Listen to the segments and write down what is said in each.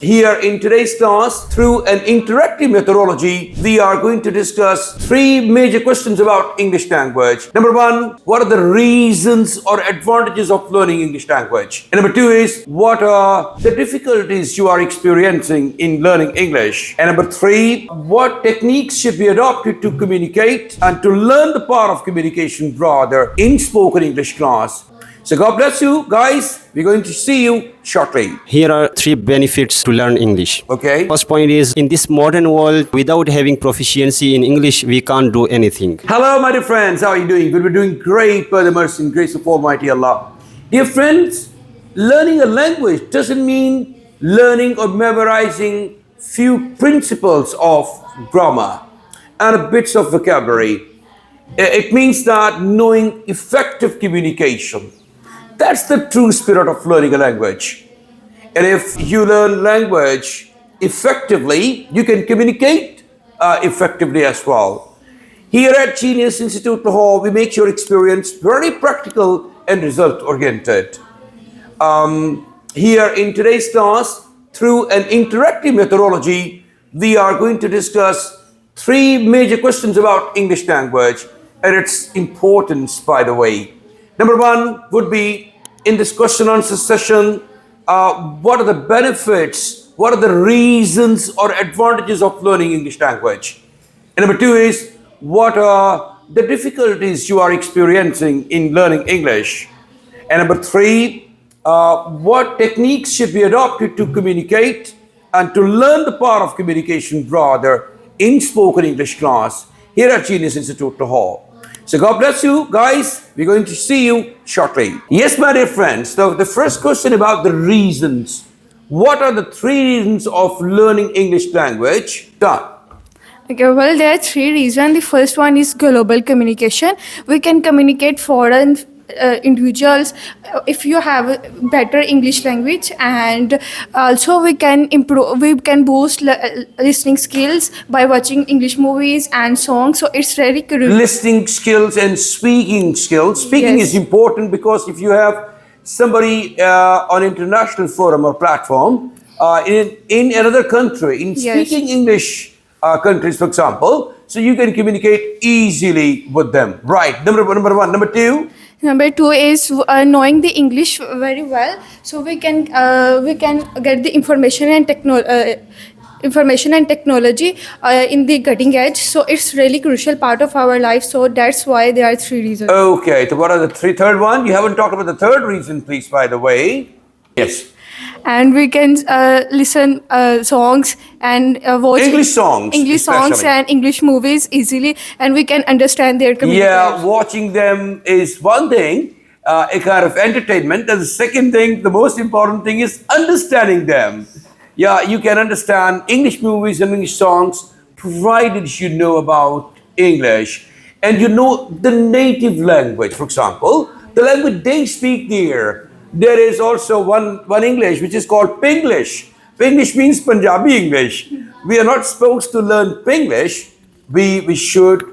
Here in today's class, through an interactive methodology, we are going to discuss three major questions about English language. Number one, what are the reasons or advantages of learning English language? And number two is, what are the difficulties you are experiencing in learning English? And number three, what techniques should be adopted to communicate and to learn the part of communication rather in spoken English class? So God bless you guys. We're going to see you shortly. Here are three benefits to learn English. Okay. First point is, in this modern world, without having proficiency in English, we can't do anything. Hello, my dear friends. How are you doing? We're doing great by the mercy and grace of Almighty Allah. Dear friends, learning a language doesn't mean learning or memorizing few principles of grammar and bits of vocabulary. It means that knowing effective communication. That's the true spirit of learning a language. And if you learn language effectively, you can communicate effectively as well. Here at Genius Institute Lahore, we make your experience very practical and result-oriented. Here in today's class, through an interactive methodology, we are going to discuss three major questions about English language and its importance, by the way. Number one would be, in this question answer session, what are the benefits, what are the reasons or advantages of learning English language? And number two is, what are the difficulties you are experiencing in learning English? And number three, what techniques should be adopted to communicate and to learn the part of communication rather in spoken English class here at Genius Institute Lahore. So God bless you guys. We're going to see you shortly. Yes, my dear friends. So the first question about the reasons. What are the three reasons of learning English language? Done. Okay, well, there are three reasons. The first one is global communication. We can communicate foreign individuals if you have a better English language, and also we can improve. We can boost listening skills by watching English movies and songs. So it's very crucial. Listening skills and speaking skills. Speaking Yes. is important because if you have somebody on international forum or platform in another country, in Yes. speaking English countries, for example, so you can communicate easily with them. Right. Number one. Number two. Number two is knowing the English very well, so we can get the information and technology in the cutting edge. So it's really crucial part of our life. So that's why there are three reasons. Okay. So what are the third one? You haven't talked about the third reason, please, by the way. Yes. And we can listen songs and watch English songs, English songs especially. and English movies easily, and we can understand their communication. Yeah, watching them is one thing, a kind of entertainment. And the second thing, the most important thing is understanding them. Yeah, you can understand English movies and English songs provided you know about English and you know the native language. For example, the language they speak there. There is also one English which is called Pinglish. Pinglish means Punjabi English. We are not supposed to learn Pinglish. We should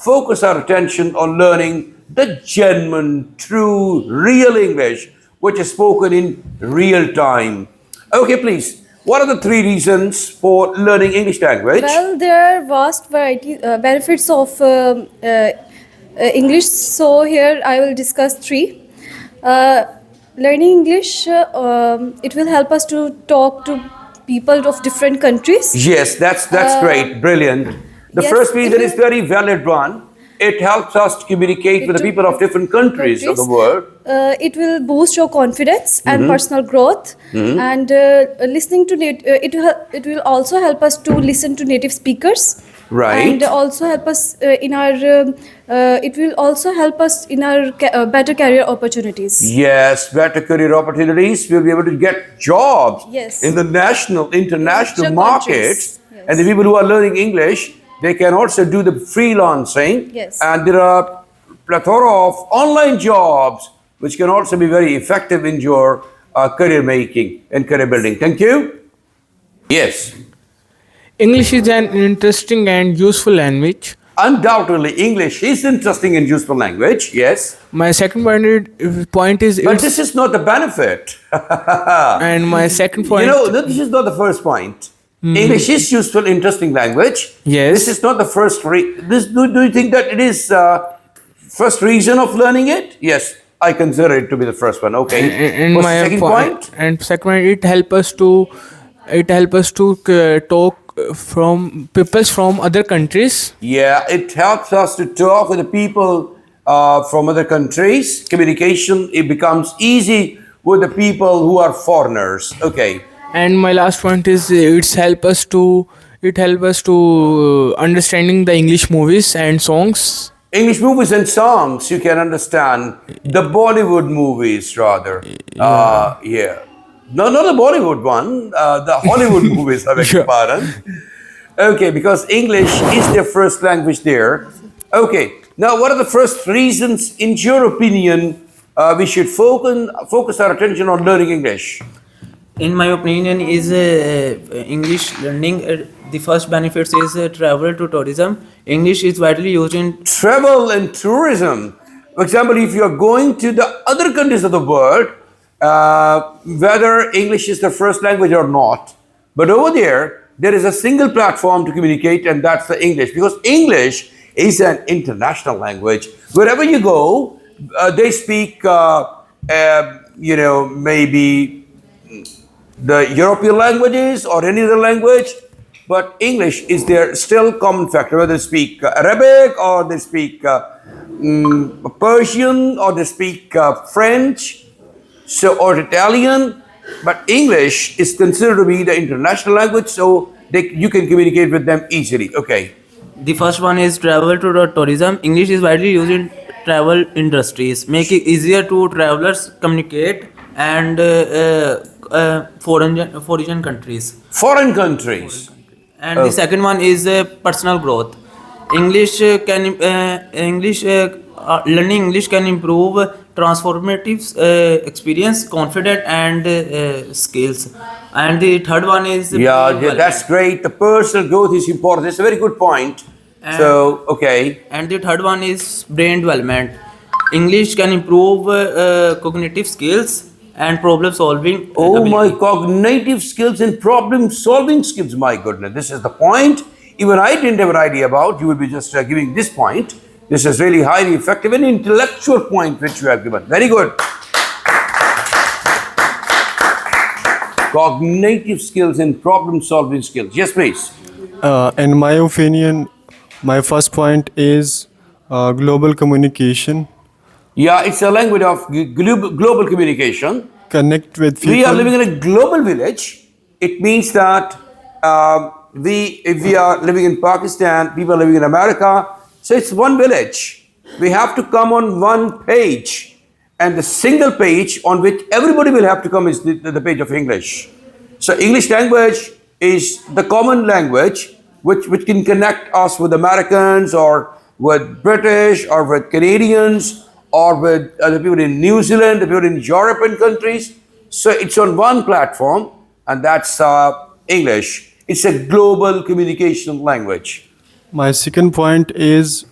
focus our attention on learning the genuine, true, real English, which is spoken in real time. Okay, please. What are the three reasons for learning English language? Well, there are vast variety benefits of English. So here I will discuss three. Learning English, it will help us to talk to people of different countries. Yes, that's great, brilliant. The yes, first reason it is very valid one. It helps us to communicate with the people of different countries of the world. It will boost your confidence and personal growth. And listening to it will also help us to listen to native speakers. Right. And also help us in our. It will also help us in our better career opportunities. Yes, better career opportunities. We'll be able to get jobs Yes. in the national, international Future markets. countries. Yes. And the people who are learning English, they can also do the freelancing. Yes. And there are plethora of online jobs which can also be very effective in your career making and career building. Thank you. Yes. English is an interesting and useful language. undoubtedly English is interesting and useful language. Yes, My second point is but it's, this is not the benefit. and my second point. No, this is not the first point. English is useful, interesting language. Yes. This is not the first. Do you think that it is first reason of learning it? Yes, I consider it to be the first one. Okay. And What's my the second point? And second point, it help us to talk from peoples from other countries. Yeah, it helps us to talk with the people from other countries. Communication, it becomes easy with the people who are foreigners. Okay. And my last point is it help us to understanding the English movies and songs. English movies and songs, you can understand. The Bollywood movies, rather. Yeah. No, not the Bollywood one. The Hollywood movies, I beg your pardon. Okay, because English is their first language there. Okay, now what are the first reasons, in your opinion, we should focus our attention on learning English? In my opinion, is English learning. The first benefits is travel to tourism. English is widely used in Travel and tourism. For example, if you are going to the other countries of the world, whether English is the first language or not, but over there is a single platform to communicate, and that's the English, because English is an international language. Wherever you go, they speak, maybe the European languages or any other language, but English is their still common factor, whether they speak Arabic or they speak Persian or they speak French or Italian, but English is considered to be the international language, so you can communicate with them easily. Okay. the first one is travel to tourism. English is widely used in travel industries, make it easier to travelers communicate and foreign countries. Foreign countries. And the second one is personal growth. English learning English can improve transformative experience, confident and skills. And the third one is Yeah, that's great. The personal growth is important. It's a very good point. So, okay. And the third one is brain development. English can improve cognitive skills and problem solving. Oh, my cognitive skills and problem solving skills. My goodness, this is the point. Even I didn't have an idea about. You will be just giving this point. This is really highly effective and intellectual point which you have given. Very good. Cognitive skills and problem solving skills. Yes, please. In my opinion, my first point is global communication. Yeah, it's a language of global communication. Connect with people. We are living in a global village. It means that if we are living in Pakistan, people are living in America, so it's one village. We have to come on one page, and the single page on which everybody will have to come is the page of English. So English language is the common language which can connect us with Americans or with British or with Canadians or with other people in New Zealand, the people in European countries. So it's on one platform, and that's English. It's a global communication language. My second point is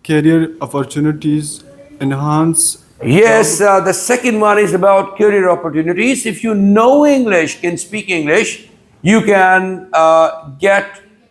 career opportunities, enhance. Yes, the second one is about career opportunities. If you know English, can speak English, you can get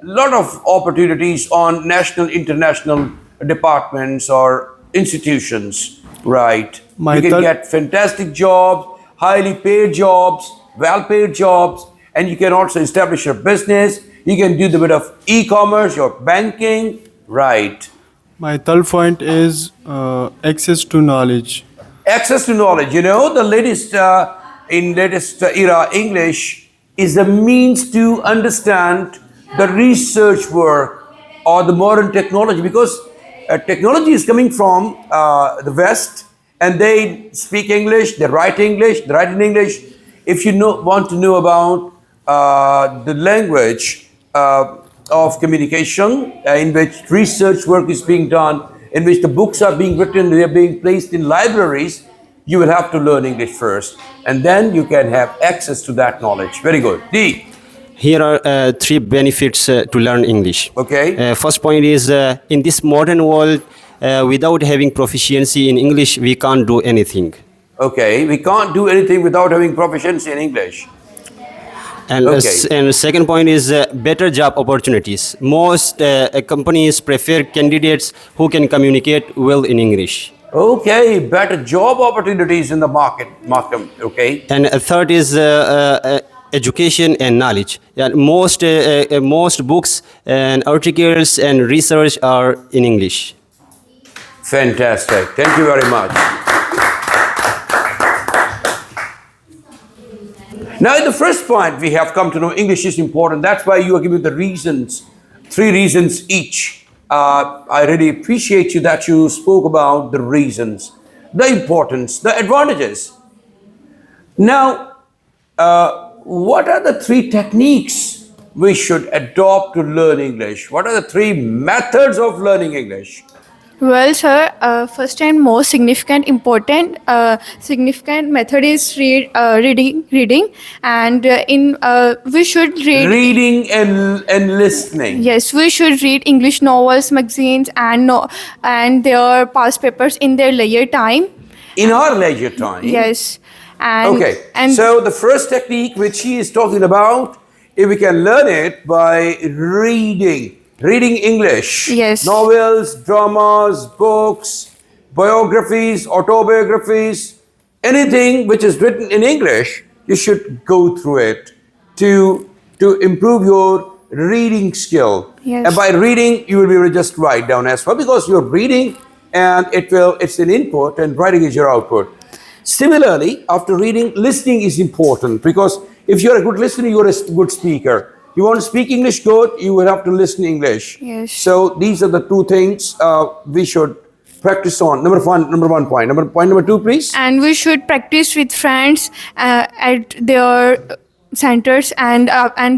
a lot of opportunities on national, international departments or institutions, right? My You can third- get fantastic jobs, highly paid jobs, well-paid jobs, and you can also establish your business. You can do the bit of e-commerce, your banking, right? My third point is access to knowledge. Access to knowledge. You know, the latest era, English is a means to understand the research work or the modern technology, because technology is coming from the West, and they speak English, they write English, they write in English. If you want to know about the language of communication in which research work is being done, in which the books are being written, they are being placed in libraries, you will have to learn English first, and then you can have access to that knowledge. Very good. D. Here are three benefits to learn English. Okay. First point is in this modern world, without having proficiency in English, we can't do anything. Okay. We can't do anything without having proficiency in English. And, Okay. and the second point is better job opportunities. Most companies prefer candidates who can communicate well in English. Okay. Better job opportunities in the market. Okay. And a third is education and knowledge. Yeah, most books and articles and research are in English. Fantastic. Thank you very much. Now, in the first point, we have come to know English is important. That's why you are giving the reasons, 3 reasons each. I really appreciate you that you spoke about the reasons, the importance, the advantages. Now, what are the 3 techniques we should adopt to learn English? What are the 3 methods of learning English? Well, sir, first and most significant method is reading, and we should read. Reading and listening. Yes, we should read English novels, magazines, and their past papers in their leisure time. In our leisure time. Yes, and Okay, and so the first technique which he is talking about, if we can learn it by reading English. Yes. Novels, dramas, books, biographies, autobiographies, anything which is written in English, you should go through it to improve your reading skill. Yes. And by reading, you will be able to just write down as well because you're reading and it's an input and writing is your output. Similarly, after reading, listening is important because if you're a good listener, you're a good speaker. You want to speak English good, you will have to listen English. Yes. So these are the 2 things we should practice on. Number one point. Point number 2, please. and we should practice with friends at their centers and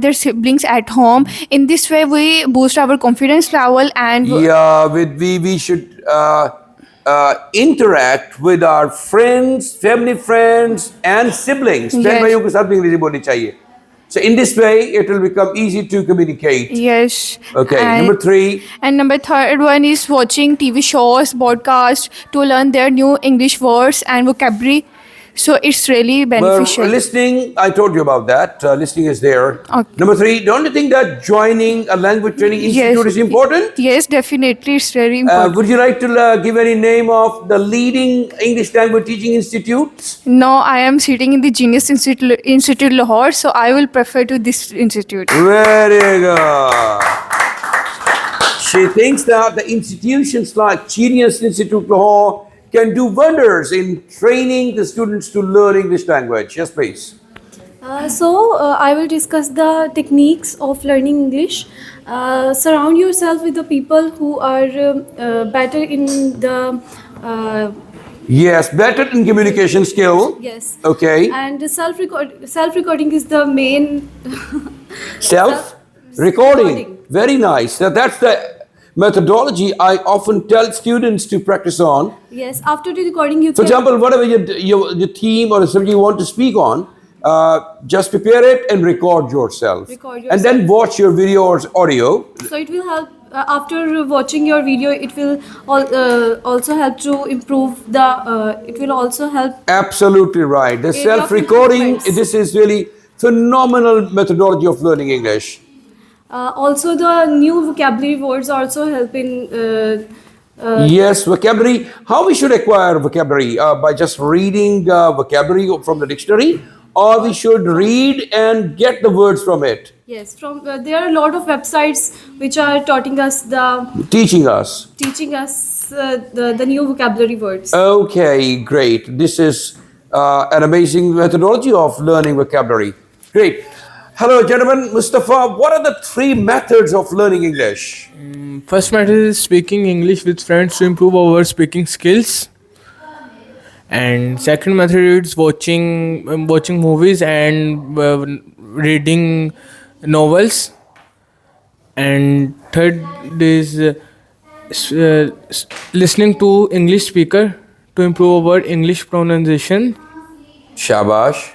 their siblings at home. In this way, we boost our confidence level and Yeah, we should interact with our friends, family friends, and siblings. Yes. 10 भाइयों के साथ भी अंग्रेजी बोलनी चाहिए. So in this way, it will become easy to communicate. Yes. Okay, And, number 3. And number third one is watching TV shows, podcasts to learn their new English words and vocabulary. So it's really beneficial. Well, listening, I told you about that. Listening is there. Okay. Number 3, don't you think that joining a language training institute is important? Yes, definitely. It's very important. Would you like to give any name of the leading English language teaching institutes? No, I am sitting in the Genius Institute Lahore, so I will prefer to this institute. Very good. She thinks that the institutions like Genius Institute Lahore can do wonders in training the students to learn English language. Yes, please. I will discuss the techniques of learning English. Surround yourself with the people who are better in the Yes, better in communication skill. yes. Okay. And self-recording is the main Self-recording. Very nice. So that's the methodology I often tell students to practice on. yes. After the recording, you For can example, whatever your theme or something you want to speak on, just prepare it and record yourself. And then watch your video or audio. So it will help. After watching your video, it will also help to improve the. It will also help. Absolutely right. The Area of self-recording, improvements. this is really phenomenal methodology of learning English. Also, the new vocabulary words also help in. Yes, vocabulary. How we should acquire vocabulary? By just reading vocabulary from the dictionary, or we should read and get the words from it, Yes, from there are a lot of websites which are teaching us the new vocabulary words. Okay, great. This is an amazing methodology of learning vocabulary. Great. Hello, gentlemen. Mustafa, what are the 3 methods of learning English? First method is speaking English with friends to improve our speaking skills. And second method is watching movies and reading novels. And third is listening to English speaker to improve our English pronunciation. Shabash.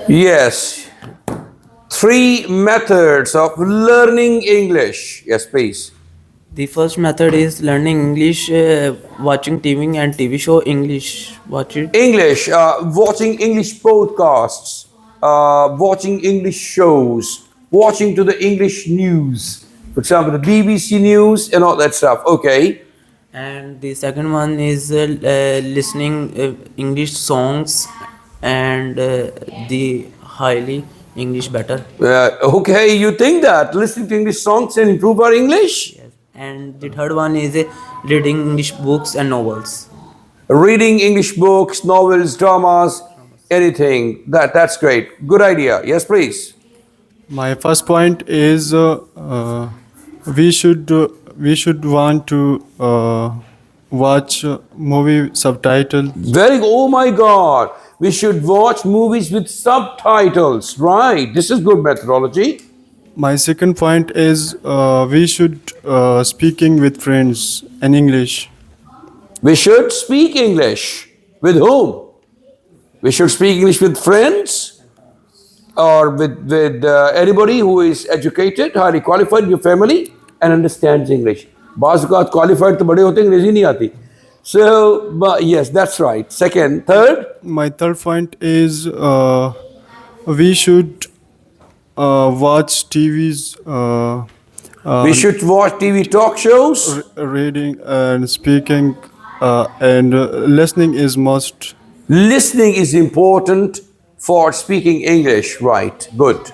Yes. three methods of learning English. Yes, please. The first method is learning English, watching TV and TV show English. Watch it. English, watching English podcasts, watching English shows, watching to the English news. For example, the BBC News and all that stuff. Okay. And the second one is listening English songs and the highly English better. Okay, you think that listening to English songs can improve our English? Yes. And the third one is reading English books and novels. Reading English books, novels, dramas, anything. That's great. Good idea. Yes, please. My first point is we should want to watch movie subtitles. Oh my God. We should watch movies with subtitles. Right. This is good methodology. My second point is we should speaking with friends in English. We should speak English. With whom? We should speak English with friends or with anybody who is educated, highly qualified in your family and understands English. बाज़ औक़ात qualified तो बड़े होते हैं अंग्रेज़ी नहीं आती. So, but yes, that's right. Second, third. My third point is we should watch TVs. We should watch TV talk shows. Reading and speaking and listening is must. Listening is important for speaking English. Right. Good.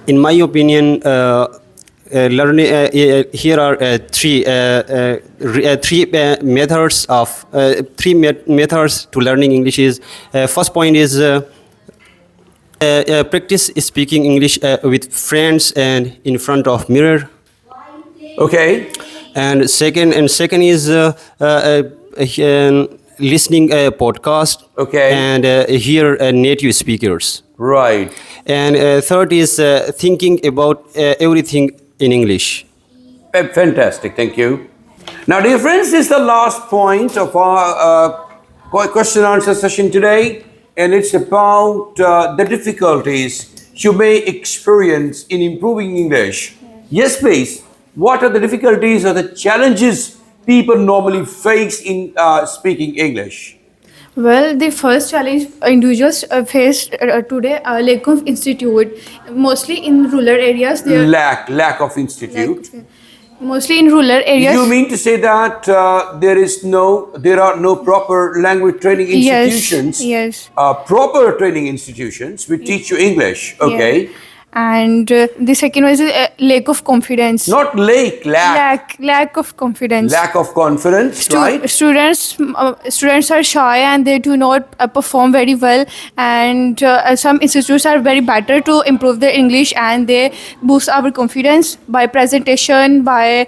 In my opinion, learning here are three methods of methods to learning English. Is first point is practice speaking English with friends and in front of mirror. Okay. And second is listening a podcast. Okay. And hear native speakers. Right. And third is thinking about everything in English. Fantastic. Thank you. Now, dear friends, this is the last point of our question and answer session today, and it's about the difficulties you may experience in improving English. Yes, please. What are the difficulties or the challenges people normally face in speaking English? Well, the first challenge individuals face today are lack of institute. Mostly in rural areas, there Lack of institute. mostly in rural areas. You mean to say that there are no proper language training institutions? Yes. Proper training institutions which teach you English. Okay. Yeah. And the second one is lack of confidence. Not Lack of confidence. Lack of confidence, right? Students are shy and they do not perform very well, and some institutes are very better to improve their English, and they boost our confidence by presentation, by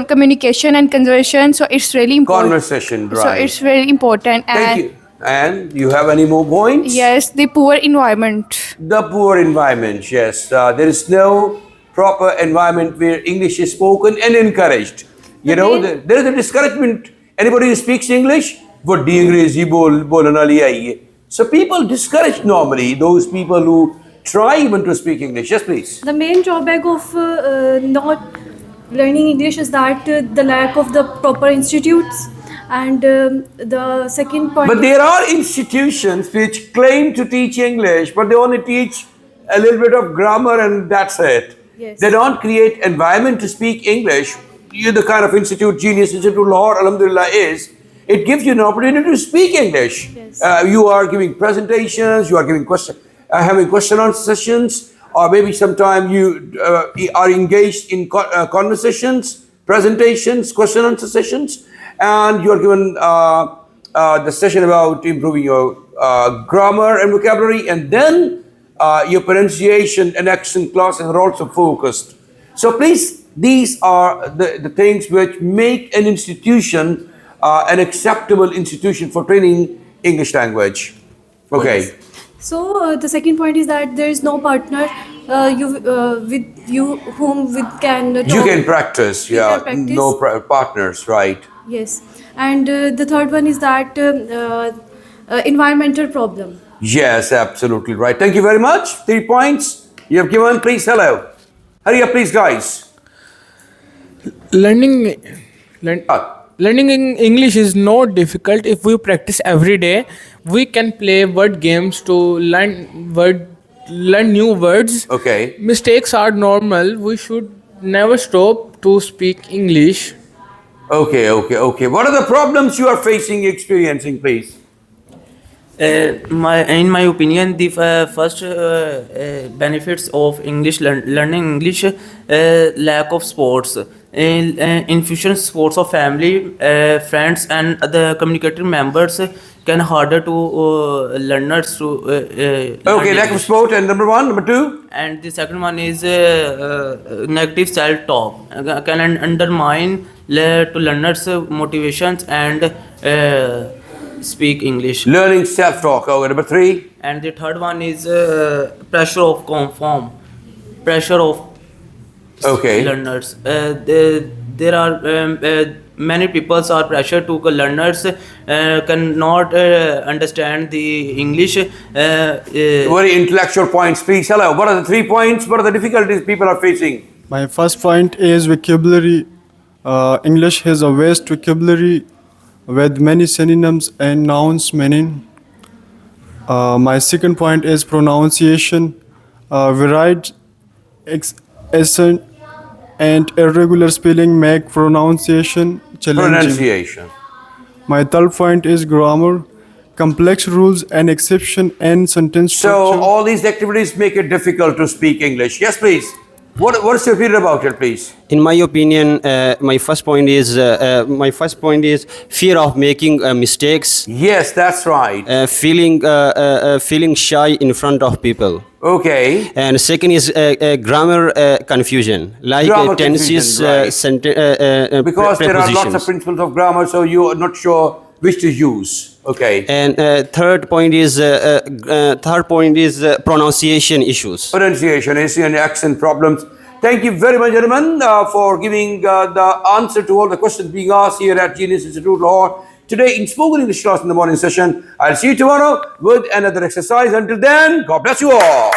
communication and conversation. So it's really important. Conversation, right. So it's very important. Thank you. And you have any more points? Yes, the poor environment. The poor environment, yes. There is no proper environment where English is spoken and encouraged. You know, there is a discouragement. Anybody who speaks English, ਵੱਡੀ ਅੰਗਰੇਜ਼ੀ ਬੋਲਣ ਵਾਲੀ ਆਈ ਹੈ. So people discourage normally those people who try even to speak English. Yes, please. The main drawback of not learning English is that the lack of the proper institutes. And the second point. But there are institutions which claim to teach English, but they only teach a little bit of grammar and that's it. Yes. They don't create environment to speak English. You're the kind of institute, Genius Institute Lahore, Alhamdulillah, is. It gives you an opportunity to speak English. Yes. You are giving presentations, you are giving having question answer sessions, or maybe sometime you are engaged in conversations, presentations, question answer sessions. And you are given the session about improving your grammar and vocabulary, and then your pronunciation and accent classes are also focused. So please, these are the things which make an institution an acceptable institution for training English language. Okay. Yes. So the second point is that there is no partner with you whom we can talk. You can practice, You yeah. can practice. No partners, right? Yes, and the third one is that environmental problem. Yes, absolutely right. Thank you very much. 3 points you have given. Please, hello. Hurry up, please, guys. Learning, learn, Ah, learning in English is not difficult if we practice every day. We can play word games to learn new words. okay. Mistakes are normal. We should never stop to speak English. Okay. What are the problems you are facing, experiencing, please? In my opinion, the first benefits of learning English, lack of sports, infusion sports of family, friends, and the communicating members can harder to learners to learn Okay, lack of English. sport. And number one, number two. And the second one is negative self-talk can undermine to learners' motivations and speak English. Learning self-talk. Okay, number three. And the third one is pressure of conform, pressure of Okay. learners. There are many people are pressure to learners cannot understand the English. Very intellectual points, please. Hello. What are the 3 points? What are the difficulties people are facing? My first point is vocabulary. English has a vast vocabulary with many synonyms and nouns meaning. My second point is pronunciation. Varied accent and irregular spelling make pronunciation challenging. Pronunciation. My third point is grammar. Complex rules and exception and sentence So structure. all these activities make it difficult to speak English. Yes, please. What's your opinion about it, please? In my opinion, my first point is fear of making mistakes, Yes, that's right. feeling shy in front of people. Okay. And second is grammar confusion, like Grammar tenses, confusion, right. Because there are lots of principles of grammar, so you are not sure which to use. Okay. And third point is pronunciation issues. Pronunciation issue and accent problems. Thank you very much, gentlemen, for giving the answer to all the questions being asked here at Genius Institute Lahore. Today in Spoken English class in the morning session. I'll see you tomorrow with another exercise. Until then, God bless you all.